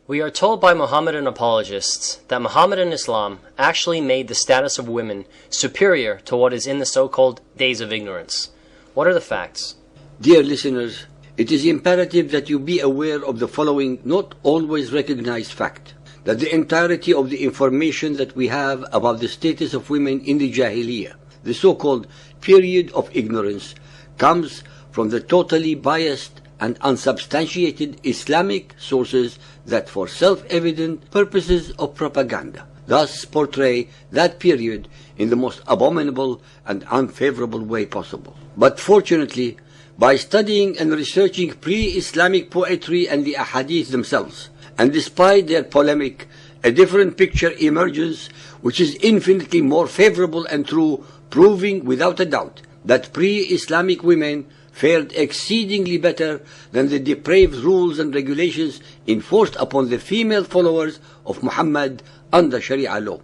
We are told by Muhammadan apologists that Muhammadan Islam actually made the status of women superior to what is in the so-called days of ignorance. What are the facts? Dear listeners, it is imperative that you be aware of the following not always recognized fact, that the entirety of the information that we have about the status of women in the Jahiliyah, the so-called period of ignorance, comes from the totally biased and unsubstantiated Islamic sources that for self-evident purposes of propaganda thus portray that period in the most abominable and unfavorable way possible. But fortunately, by studying and researching pre-Islamic poetry and the ahadith themselves, and despite their polemic, a different picture emerges which is infinitely more favorable and true, proving without a doubt that pre-Islamic women fared exceedingly better than the depraved rules and regulations enforced upon the female followers of Muhammad under Sharia law.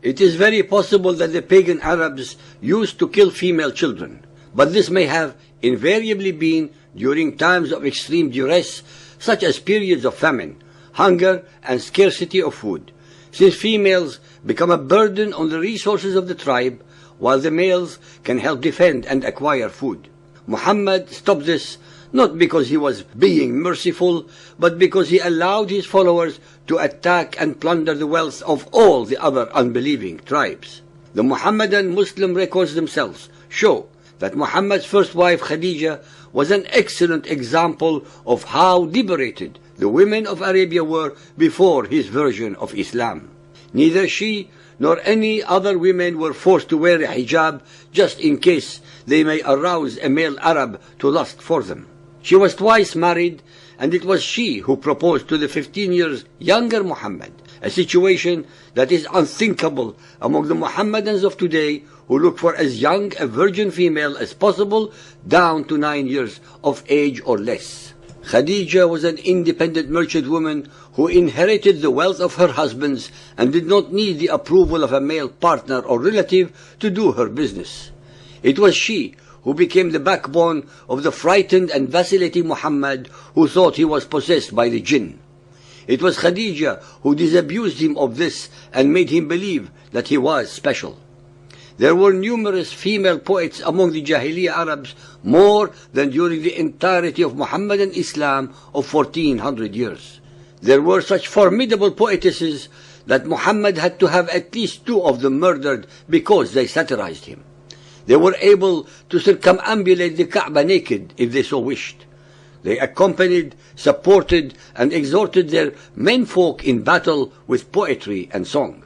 It is very possible that the pagan Arabs used to kill female children, but this may have invariably been during times of extreme duress, such as periods of famine, hunger, and scarcity of food, since females become a burden on the resources of the tribe, while the males can help defend and acquire food. Muhammad stopped this not because he was being merciful, but because he allowed his followers to attack and plunder the wealth of all the other unbelieving tribes. The Muhammadan Muslim records themselves show that Muhammad's first wife Khadija was an excellent example of how liberated the women of Arabia were before his version of Islam. Neither she nor any other women were forced to wear a hijab just in case they may arouse a male Arab to lust for them. She was twice married, and it was she who proposed to the 15 years younger Muhammad, a situation that is unthinkable among the Muhammadans of today, who look for as young a virgin female as possible, down to 9 years of age or less. Khadija was an independent merchant woman who inherited the wealth of her husbands and did not need the approval of a male partner or relative to do her business. It was she who became the backbone of the frightened and vacillating Muhammad, who thought he was possessed by the jinn. It was Khadija who disabused him of this and made him believe that he was special. There were numerous female poets among the Jahiliyah Arabs, more than during the entirety of Muhammadan Islam of 1400 years. There were such formidable poetesses that Muhammad had to have at least 2 of them murdered because they satirized him. They were able to circumambulate the Kaaba naked if they so wished. They accompanied, supported, and exhorted their menfolk in battle with poetry and song.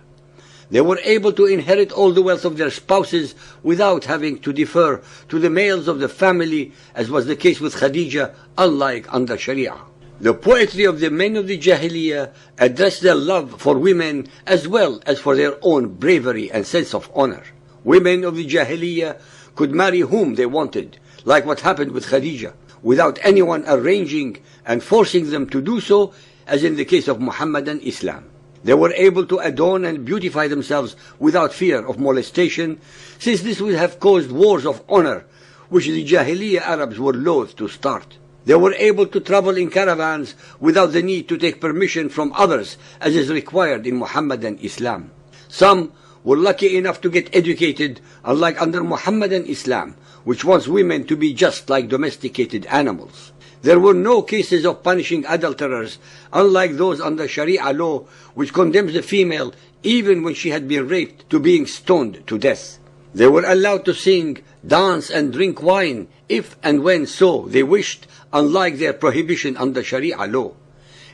They were able to inherit all the wealth of their spouses without having to defer to the males of the family, as was the case with Khadija, unlike under Sharia. The poetry of the men of the Jahiliyah addressed their love for women as well as for their own bravery and sense of honor. Women of the Jahiliyah could marry whom they wanted, like what happened with Khadija, without anyone arranging and forcing them to do so, as in the case of Muhammadan Islam. They were able to adorn and beautify themselves without fear of molestation, since this would have caused wars of honor, which the Jahiliyah Arabs were loath to start. They were able to travel in caravans without the need to take permission from others, as is required in Muhammadan Islam. Some were lucky enough to get educated, unlike under Muhammadan Islam, which wants women to be just like domesticated animals. There were no cases of punishing adulterers, unlike those under Sharia law, which condemns the female, even when she had been raped, to being stoned to death. They were allowed to sing, dance, and drink wine, if and when so they wished, unlike their prohibition under Sharia law.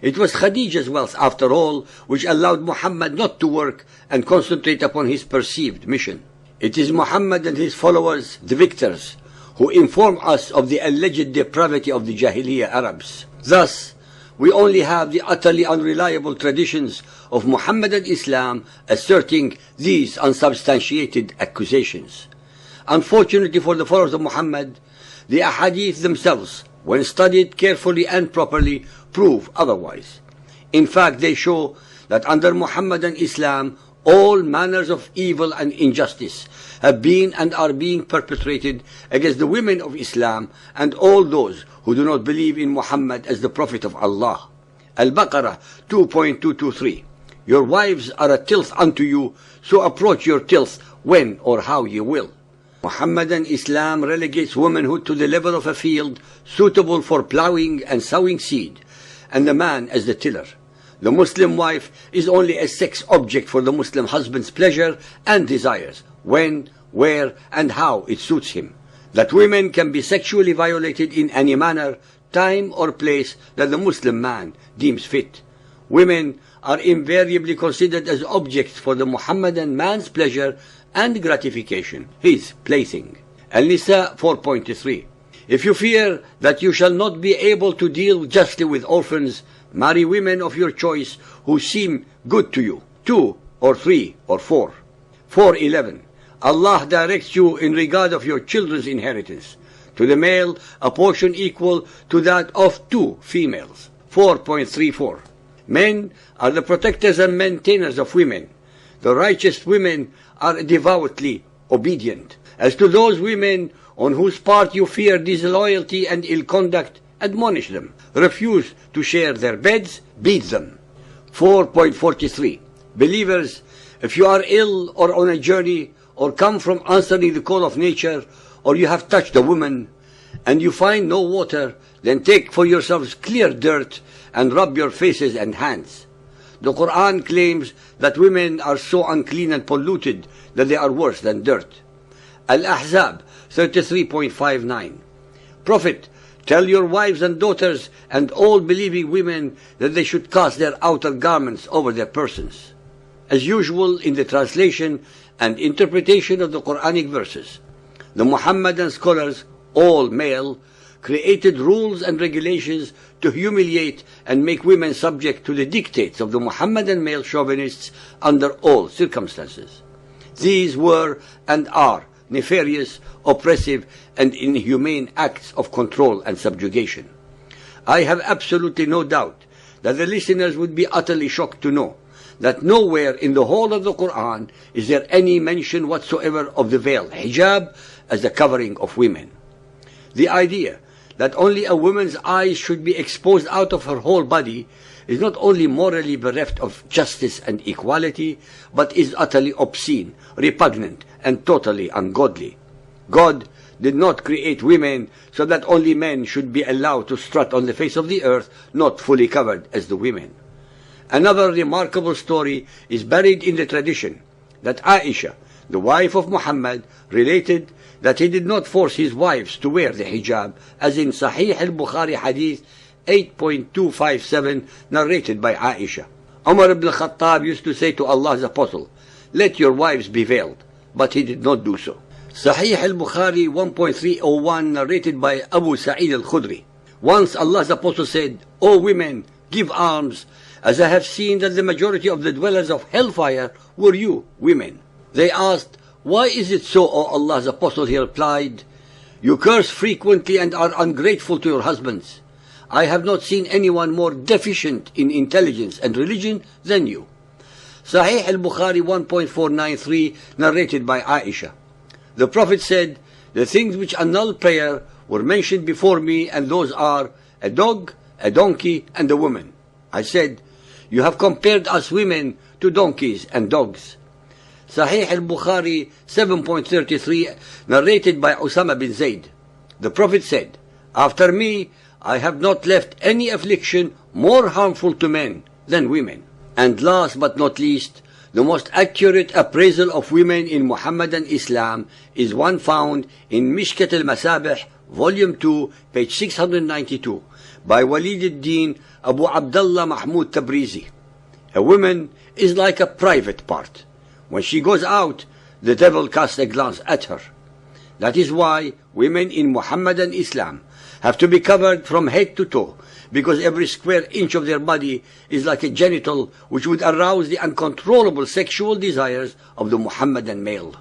It was Khadija's wealth, after all, which allowed Muhammad not to work and concentrate upon his perceived mission. It is Muhammad and his followers, the victors, who inform us of the alleged depravity of the Jahiliyah Arabs. Thus, we only have the utterly unreliable traditions of Muhammadan Islam asserting these unsubstantiated accusations. Unfortunately for the followers of Muhammad, the ahadith themselves, when studied carefully and properly, prove otherwise. In fact, they show that under Muhammadan Islam, all manners of evil and injustice have been and are being perpetrated against the women of Islam and all those who do not believe in Muhammad as the Prophet of Allah. Al-Baqarah 2.223. Your wives are a tilth unto you, so approach your tilth when or how you will. Muhammadan Islam relegates womanhood to the level of a field suitable for plowing and sowing seed, and the man as the tiller. The Muslim wife is only a sex object for the Muslim husband's pleasure and desires, when, where, and how it suits him. That women can be sexually violated in any manner, time, or place that the Muslim man deems fit. Women are invariably considered as objects for the Muhammadan man's pleasure and gratification, his plaything. Al-Nisa 4.3. If you fear that you shall not be able to deal justly with orphans, marry women of your choice who seem good to you. 2 or 3 or 4. 4.11. Allah directs you in regard of your children's inheritance. To the male, a portion equal to that of 2 females. 4.34. Men are the protectors and maintainers of women. The righteous women are devoutly obedient. As to those women on whose part you fear disloyalty and ill conduct, admonish them. Refuse to share their beds, beat them. 4.43. Believers, if you are ill or on a journey, or come from answering the call of nature, or you have touched a woman, and you find no water, then take for yourselves clear dirt and rub your faces and hands. The Quran claims that women are so unclean and polluted that they are worse than dirt. Al-Ahzab 33.59. Prophet, tell your wives and daughters and all believing women that they should cast their outer garments over their persons. As usual in the translation and interpretation of the Quranic verses, the Muhammadan scholars, all male, created rules and regulations to humiliate and make women subject to the dictates of the Muhammadan male chauvinists under all circumstances. These were and are nefarious, oppressive, and inhumane acts of control and subjugation. I have absolutely no doubt that the listeners would be utterly shocked to know that nowhere in the whole of the Quran is there any mention whatsoever of the veil, hijab, as the covering of women. The idea that only a woman's eyes should be exposed out of her whole body is not only morally bereft of justice and equality, but is utterly obscene, repugnant, and totally ungodly. God did not create women so that only men should be allowed to strut on the face of the earth, not fully covered as the women. Another remarkable story is buried in the tradition that Aisha, the wife of Muhammad, related that he did not force his wives to wear the hijab, as in Sahih al-Bukhari Hadith 8.257, narrated by Aisha. Umar ibn al-Khattab used to say to Allah's Apostle, "Let your wives be veiled," but he did not do so. Sahih al-Bukhari 1.301, narrated by Abu Sa'id al-Khudri. Once Allah's Apostle said, "O women, give alms, as I have seen that the majority of the dwellers of hellfire were you, women." They asked, "Why is it so, O Allah's Apostle?" He replied, "You curse frequently and are ungrateful to your husbands. I have not seen anyone more deficient in intelligence and religion than you." Sahih al-Bukhari 1.493, narrated by Aisha. The Prophet said, "The things which annul prayer were mentioned before me, and those are a dog, a donkey, and a woman." I said, "You have compared us women to donkeys and dogs." Sahih al-Bukhari 7.33, narrated by Usama bin Zayd. The Prophet said, "After me, I have not left any affliction more harmful to men than women." And last but not least, the most accurate appraisal of women in Muhammadan Islam is one found in Mishkat al-Masabih, Volume 2, page 692, by Walid ad-Din Abu Abdullah Mahmud Tabrizi. A woman is like a private part. When she goes out, the devil casts a glance at her. That is why women in Muhammadan Islam have to be covered from head to toe, because every square inch of their body is like a genital which would arouse the uncontrollable sexual desires of the Muhammadan male.